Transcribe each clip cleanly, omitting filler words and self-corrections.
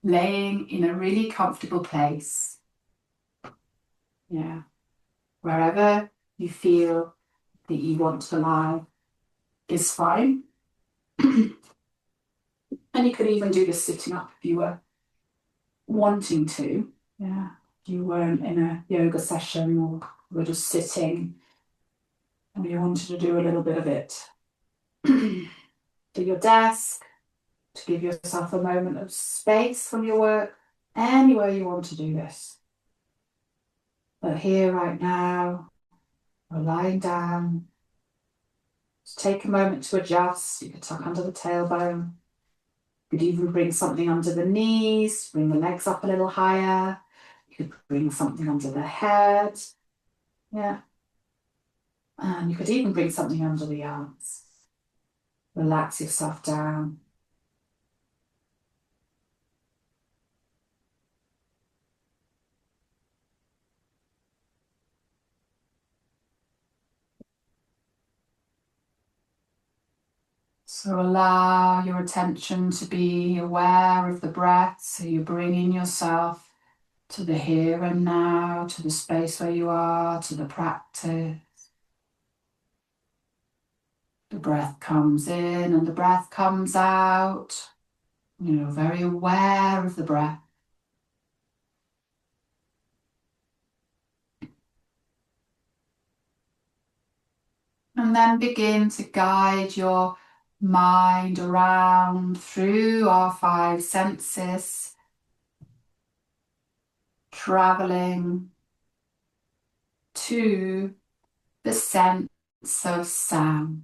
laying in a really comfortable place. Yeah, wherever you feel that you want to lie is fine. And you could even do this sitting up if you were wanting to. Yeah, if you weren't in a yoga session or were just sitting and you wanted to do a little bit of it. To your desk, to give yourself a moment of space from your work, anywhere you want to do this. But here right now, or lying down, just take a moment to adjust. You could tuck under the tailbone. You could even bring something under the knees, bring the legs up a little higher. You could bring something under the head. Yeah. And you could even bring something under the arms. Relax yourself down. So allow your attention to be aware of the breath. So you're bringing yourself to the here and now, to the space where you are, to the practice. The breath comes in and the breath comes out. You're very aware of the breath. And then begin to guide your mind around through our 5 senses, traveling to the sense of sound.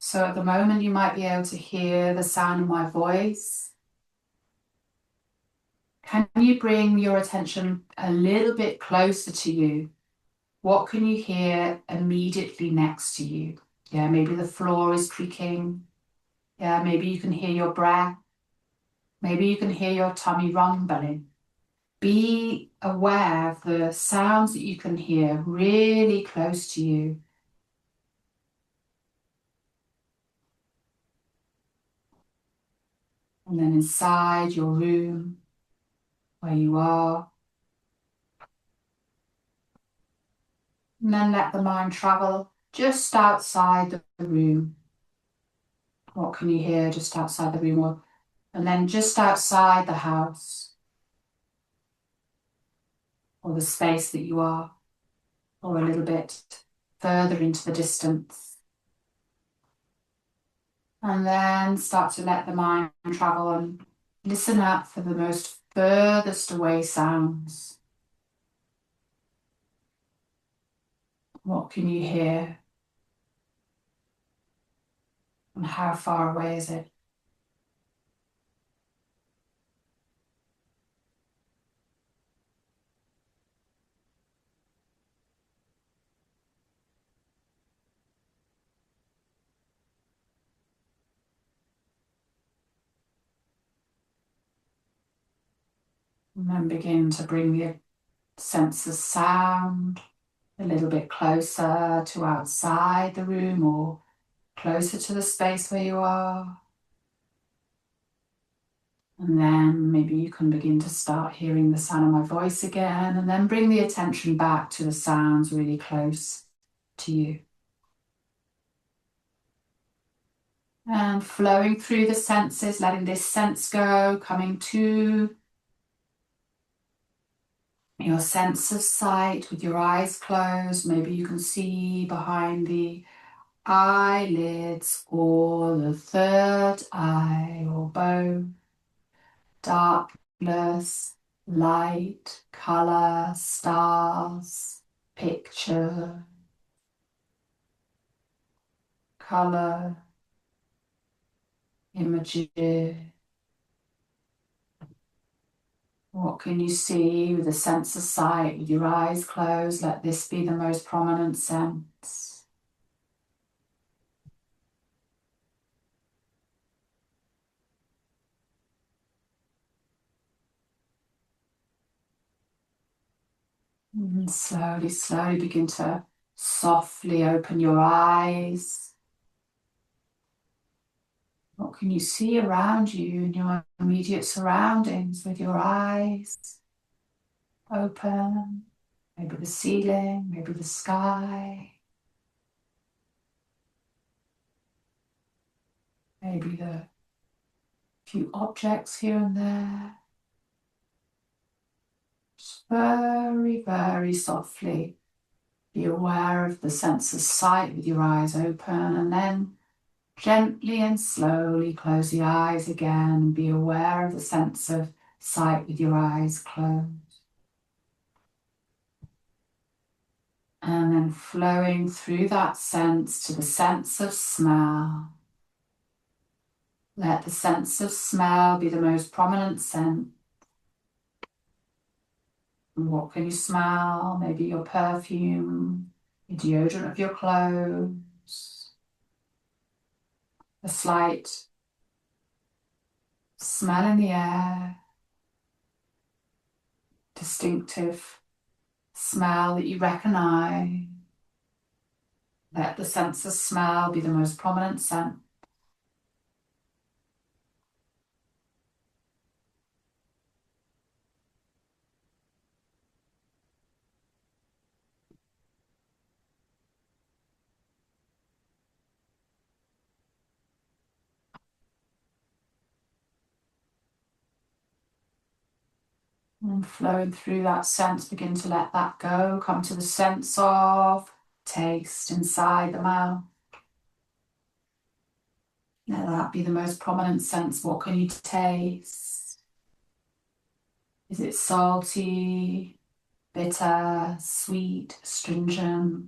So at the moment you might be able to hear the sound of my voice. Can you bring your attention a little bit closer to you? What can you hear immediately next to you? Yeah, maybe the floor is creaking. Yeah, maybe you can hear your breath. Maybe you can hear your tummy rumbling. Be aware of the sounds that you can hear really close to you. And then inside your room, where you are. And then let the mind travel just outside the room. What can you hear just outside the room? And then just outside the house, or the space that you are, or a little bit further into the distance. And then start to let the mind travel and listen up for the most furthest away sounds. What can you hear? And how far away is it? And then begin to bring the sense of sound a little bit closer to outside the room or closer to the space where you are. And then maybe you can begin to start hearing the sound of my voice again, and then bring the attention back to the sounds really close to you. And flowing through the senses, letting this sense go, coming to your sense of sight with your eyes closed. Maybe you can see behind the eyelids or the third eye or both. Darkness, light, color, stars, picture, color, images. What can you see with a sense of sight? With your eyes closed, let this be the most prominent sense. And slowly, slowly begin to softly open your eyes. What can you see around you in your immediate surroundings with your eyes open? Maybe the ceiling, maybe the sky, maybe the few objects here and there. Just very, very softly be aware of the sense of sight with your eyes open, and then gently and slowly close the eyes again and be aware of the sense of sight with your eyes closed. And then flowing through that sense to the sense of smell. Let the sense of smell be the most prominent sense. And what can you smell? Maybe your perfume, the deodorant of your clothes, a slight smell in the air, distinctive smell that you recognize. Let the sense of smell be the most prominent sense. And flowing through that sense, begin to let that go. Come to the sense of taste inside the mouth. Let that be the most prominent sense. What can you taste? Is it salty, bitter, sweet, astringent?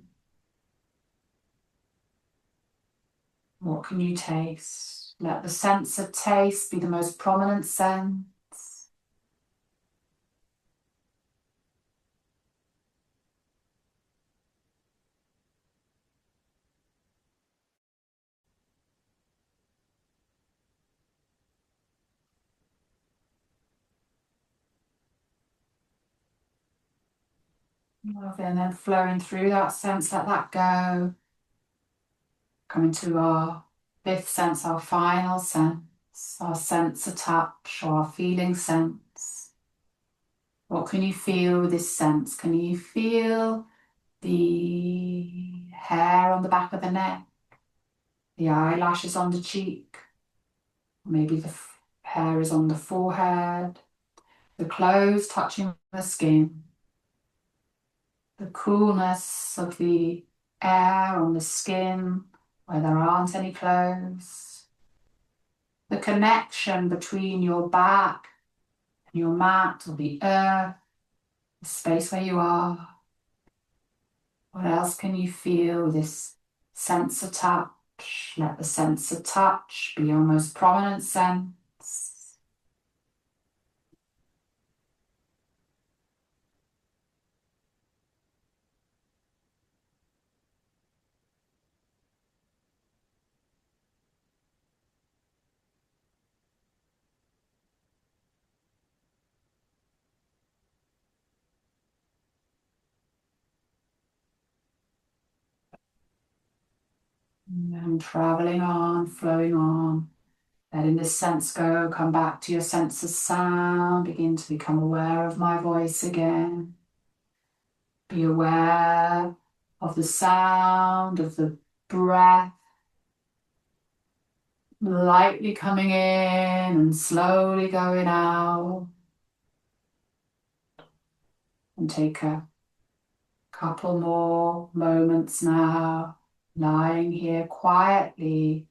What can you taste? Let the sense of taste be the most prominent sense. Lovely. And then flowing through that sense, let that go. Coming to our fifth sense, our final sense, our sense of touch or our feeling sense. What can you feel with this sense? Can you feel the hair on the back of the neck, the eyelashes on the cheek? Maybe the hair is on the forehead, the clothes touching the skin, the coolness of the air on the skin where there aren't any clothes, the connection between your back and your mat or the earth, the space where you are. What else can you feel? This sense of touch. Let the sense of touch be your most prominent sense. And traveling on, flowing on. Letting this sense go, come back to your sense of sound, begin to become aware of my voice again. Be aware of the sound of the breath, lightly coming in and slowly going out. And take a couple more moments now, lying here quietly,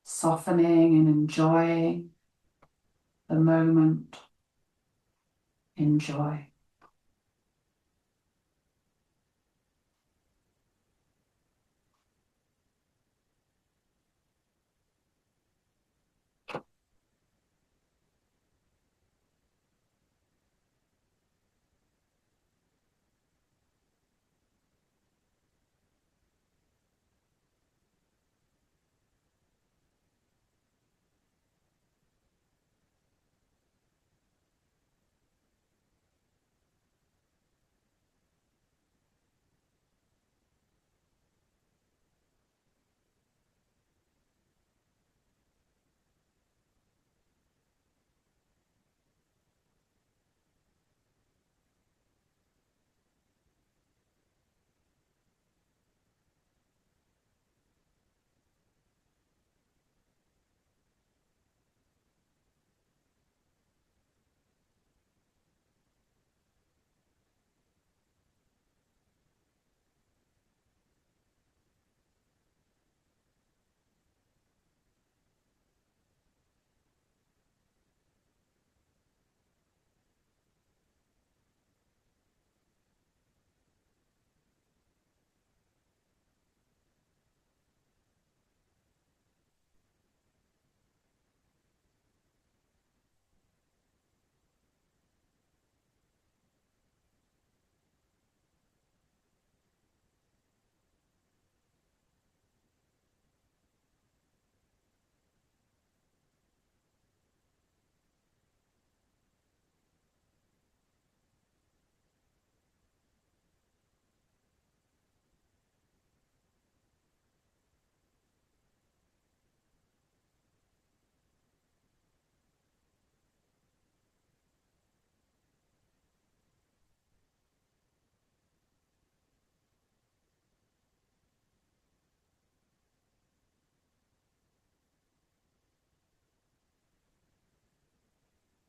softening and enjoying the moment. Enjoy.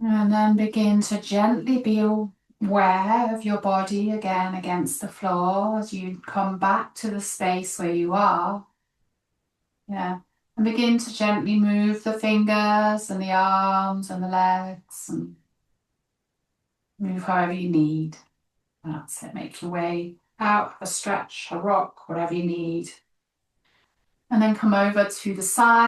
And then begin to gently be aware of your body again against the floor as you come back to the space where you are. Yeah. And begin to gently move the fingers and the arms and the legs and move however you need. That's it. Make your way out, a stretch, a rock, whatever you need. And then come over to the side.